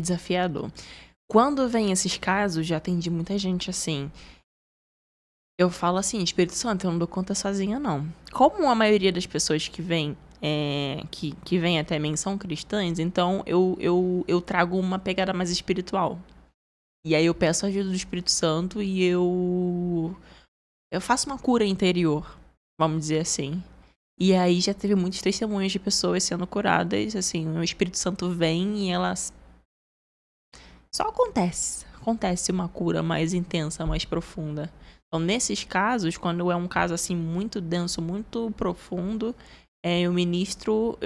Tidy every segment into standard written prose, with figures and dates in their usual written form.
desafiador. Quando vem esses casos, já atendi muita gente assim. Eu falo assim, Espírito Santo, eu não dou conta sozinha, não. Como a maioria das pessoas que vêm que vem até mim são cristãs, então eu trago uma pegada mais espiritual. E aí eu peço a ajuda do Espírito Santo e eu faço uma cura interior, vamos dizer assim. E aí já teve muitos testemunhos de pessoas sendo curadas, assim, o Espírito Santo vem e elas... Só acontece uma cura mais intensa, mais profunda. Então, nesses casos, quando é um caso assim muito denso, muito profundo, eu ministro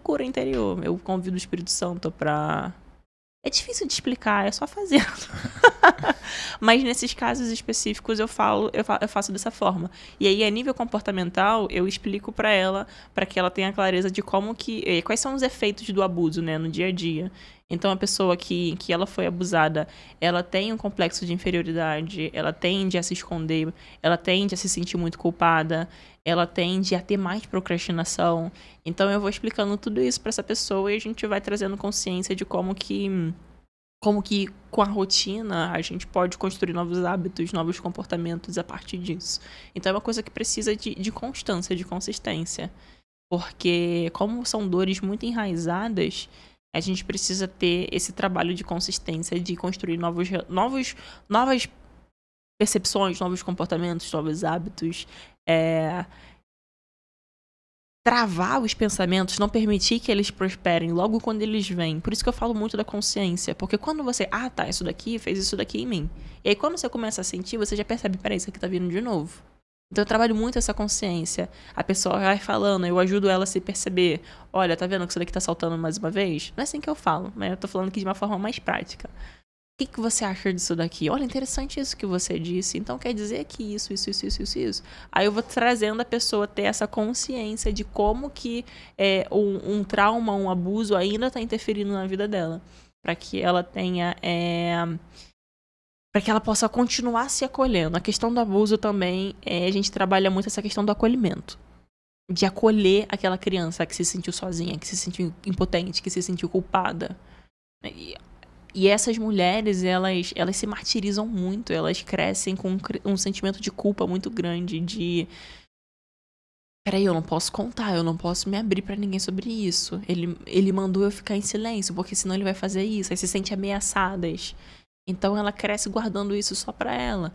cura interior. Eu convido o Espírito Santo pra... É difícil de explicar, é só fazendo. Mas nesses casos específicos eu faço dessa forma. E aí, a nível comportamental, eu explico pra ela, pra que ela tenha clareza de quais são os efeitos do abuso, né, no dia a dia. Então, a pessoa que ela foi abusada, ela tem um complexo de inferioridade, ela tende a se esconder, ela tende a se sentir muito culpada, ela tende a ter mais procrastinação. Então, eu vou explicando tudo isso pra essa pessoa e a gente vai trazendo consciência de como que com a rotina a gente pode construir novos hábitos, novos comportamentos a partir disso. Então, é uma coisa que precisa de constância, de consistência. Porque, como são dores muito enraizadas, a gente precisa ter esse trabalho de consistência, de construir novas percepções, novos comportamentos, novos hábitos. Travar os pensamentos, não permitir que eles prosperem logo quando eles vêm. Por isso que eu falo muito da consciência. Porque quando você... tá, isso daqui fez isso daqui em mim. E aí, quando você começa a sentir, você já percebe, peraí, isso aqui tá vindo de novo. Então, eu trabalho muito essa consciência. A pessoa vai falando, eu ajudo ela a se perceber. Olha, tá vendo que isso daqui tá saltando mais uma vez? Não é assim que eu falo, mas eu tô falando aqui de uma forma mais prática. O que você acha disso daqui? Olha, interessante isso que você disse. Então, quer dizer que isso. Aí eu vou trazendo a pessoa a ter essa consciência de como que um trauma, um abuso ainda está interferindo na vida dela. Para que ela tenha... para que ela possa continuar se acolhendo. A questão do abuso também, a gente trabalha muito essa questão do acolhimento. De acolher aquela criança que se sentiu sozinha, que se sentiu impotente, que se sentiu culpada. E essas mulheres, elas se martirizam muito, elas crescem com um sentimento de culpa muito grande, de... Peraí, eu não posso contar, eu não posso me abrir pra ninguém sobre isso. Ele mandou eu ficar em silêncio, porque senão ele vai fazer isso. Aí se sentem ameaçadas. Então ela cresce guardando isso só pra ela.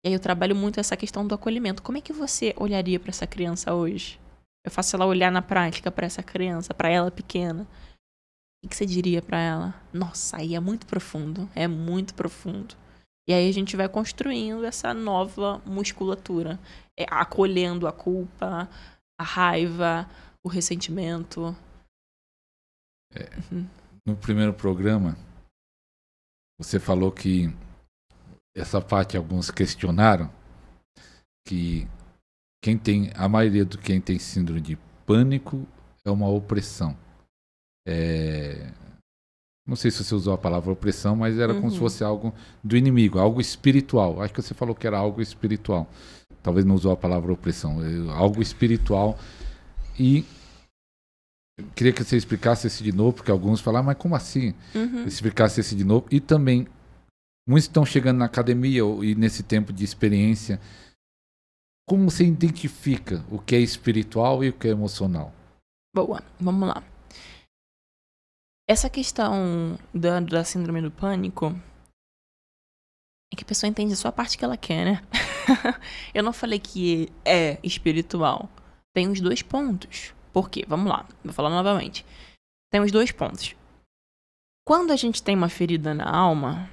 E aí eu trabalho muito essa questão do acolhimento. Como é que você olharia pra essa criança hoje? Eu faço ela olhar na prática pra essa criança, pra ela pequena. O que você diria pra ela? Nossa, aí é muito profundo. É muito profundo. E aí a gente vai construindo essa nova musculatura. Acolhendo a culpa, a raiva, o ressentimento. No primeiro programa, você falou que essa parte alguns questionaram, que a maioria de quem tem síndrome de pânico é uma opressão. Não sei se você usou a palavra opressão, mas era como se fosse algo do inimigo, algo espiritual. Acho que você falou que era algo espiritual. Talvez não usou a palavra opressão, algo espiritual. E eu queria que você explicasse esse de novo, porque alguns falaram, mas como assim? Explicasse esse de novo. E também, muitos estão chegando na academia e nesse tempo de experiência. Como você identifica o que é espiritual e o que é emocional? Boa, vamos lá. Essa questão da síndrome do pânico é que a pessoa entende só a parte que ela quer, né? Eu não falei que é espiritual. Tem os dois pontos. Por quê? Vamos lá, vou falar novamente. Tem os dois pontos. Quando a gente tem uma ferida na alma,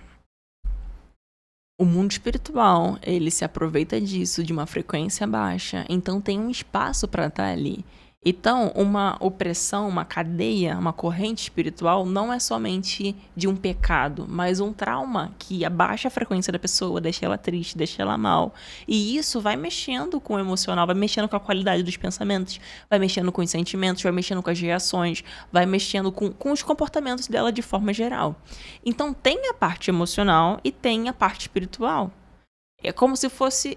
o mundo espiritual, ele se aproveita disso de uma frequência baixa. Então tem um espaço para estar ali. Então, uma opressão, uma cadeia, uma corrente espiritual não é somente de um pecado, mas um trauma que abaixa a frequência da pessoa, deixa ela triste, deixa ela mal. E isso vai mexendo com o emocional, vai mexendo com a qualidade dos pensamentos, vai mexendo com os sentimentos, vai mexendo com as reações, vai mexendo com os comportamentos dela de forma geral. Então, tem a parte emocional e tem a parte espiritual. É como se fosse...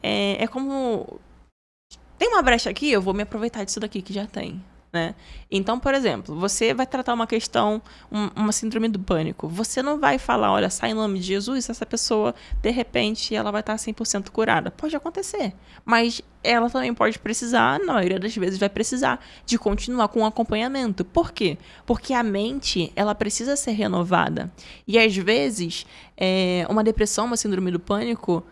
É como... Tem uma brecha aqui, eu vou me aproveitar disso daqui que já tem. né? Então, por exemplo, você vai tratar uma questão, uma síndrome do pânico. Você não vai falar, olha, sai em nome de Jesus, essa pessoa, de repente, ela vai estar 100% curada. Pode acontecer. Mas ela também pode precisar, na maioria das vezes vai precisar, de continuar com o acompanhamento. Por quê? Porque a mente, ela precisa ser renovada. E às vezes, uma depressão, uma síndrome do pânico,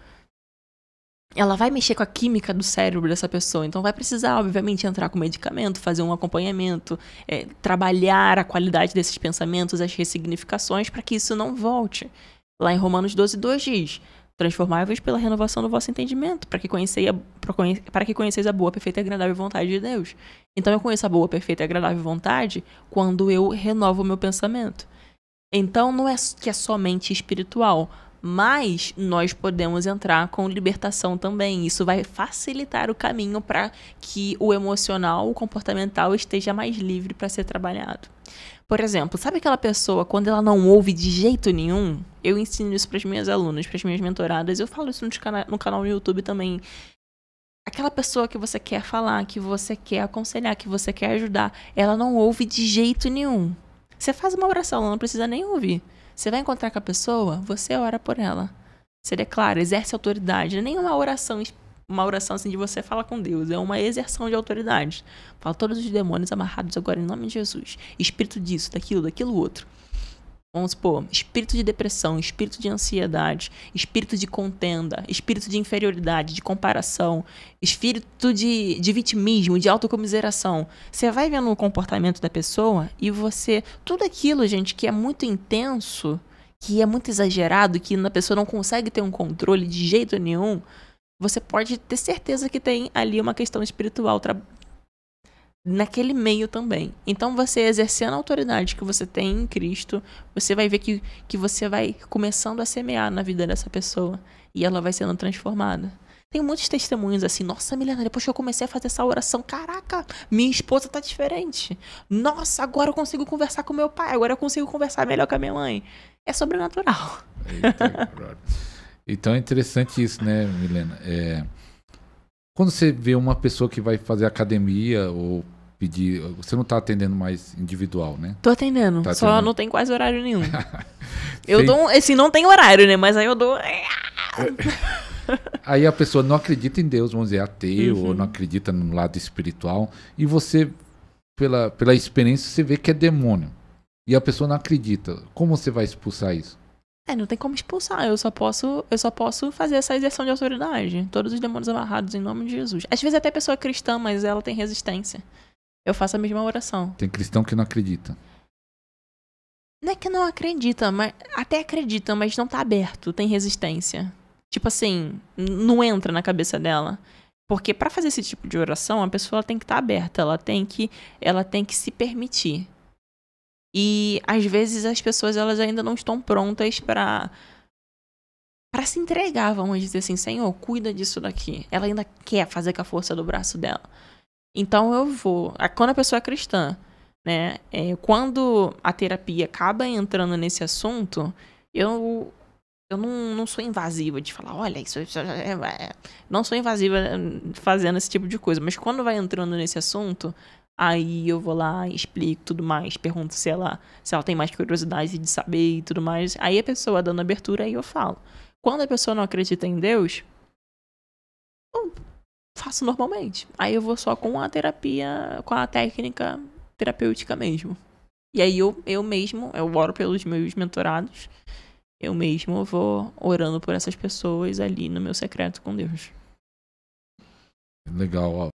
ela vai mexer com a química do cérebro dessa pessoa. Então vai precisar, obviamente, entrar com medicamento, fazer um acompanhamento, trabalhar a qualidade desses pensamentos, as ressignificações, para que isso não volte. Lá em Romanos 12:2 diz: transformai-vos pela renovação do vosso entendimento, para que conheceis a boa, perfeita e agradável vontade de Deus. Então eu conheço a boa, perfeita e agradável vontade quando eu renovo o meu pensamento. Então não é que é somente espiritual, mas nós podemos entrar com libertação também. Isso vai facilitar o caminho para que o emocional, o comportamental esteja mais livre para ser trabalhado. Por exemplo, sabe aquela pessoa, quando ela não ouve de jeito nenhum? Eu ensino isso para as minhas alunas, para as minhas mentoradas. Eu falo isso no canal no YouTube também. Aquela pessoa que você quer falar, que você quer aconselhar, que você quer ajudar, ela não ouve de jeito nenhum. Você faz uma oração, ela não precisa nem ouvir. Você vai encontrar com a pessoa, você ora por ela. Você declara, exerce autoridade. Não é nem uma oração assim de você falar com Deus. É uma exerção de autoridade. Fala todos os demônios amarrados agora em nome de Jesus. Espírito disso, daquilo outro. Vamos supor, espírito de depressão, espírito de ansiedade, espírito de contenda, espírito de inferioridade, de comparação, espírito de vitimismo, de autocomiseração. Você vai vendo o comportamento da pessoa e você... Tudo aquilo, gente, que é muito intenso, que é muito exagerado, que a pessoa não consegue ter um controle de jeito nenhum, você pode ter certeza que tem ali uma questão espiritual naquele meio também. Então, você exercendo a autoridade que você tem em Cristo, você vai ver que você vai começando a semear na vida dessa pessoa e ela vai sendo transformada. Tem muitos testemunhos assim: nossa, Milena, depois que eu comecei a fazer essa oração, caraca, minha esposa tá diferente. Nossa, agora eu consigo conversar com meu pai, agora eu consigo conversar melhor com a minha mãe. É sobrenatural. Eita, então é interessante isso, né, Milena? Quando você vê uma pessoa que vai fazer academia ou pedir... Você não está atendendo mais individual, né? Tô atendendo, Tá só atendendo. não tem quase horário nenhum. Eu dou, assim, não tem horário, né? Mas aí eu dou... Aí a pessoa não acredita em Deus, vamos dizer, ateu, ou não acredita no lado espiritual, e você, pela experiência, você vê que é demônio. E a pessoa não acredita. Como você vai expulsar isso? Não tem como expulsar, eu só posso fazer essa exerção de autoridade. Todos os demônios amarrados em nome de Jesus. Às vezes até pessoa cristã, mas ela tem resistência. Eu faço a mesma oração. Tem cristão que não acredita. Não é que não acredita, mas até acredita, mas não tá aberto, tem resistência. Tipo assim, não entra na cabeça dela. Porque pra fazer esse tipo de oração, a pessoa tem que estar aberta, ela tem que se permitir. E às vezes as pessoas elas ainda não estão prontas para se entregar, vamos dizer assim, Senhor, cuida disso daqui. Ela ainda quer fazer com a força do braço dela. Então eu vou. Quando a pessoa é cristã, né? Quando a terapia acaba entrando nesse assunto, eu não sou invasiva de falar, olha, isso não sou invasiva fazendo esse tipo de coisa. Mas quando vai entrando nesse assunto, aí eu vou lá, explico tudo mais, pergunto se ela tem mais curiosidade de saber e tudo mais. Aí a pessoa dando abertura, aí eu falo. Quando a pessoa não acredita em Deus, eu faço normalmente. Aí eu vou só com a terapia, com a técnica terapêutica mesmo. E aí eu oro pelos meus mentorados. Eu mesmo vou orando por essas pessoas ali no meu secreto com Deus. Legal, ó.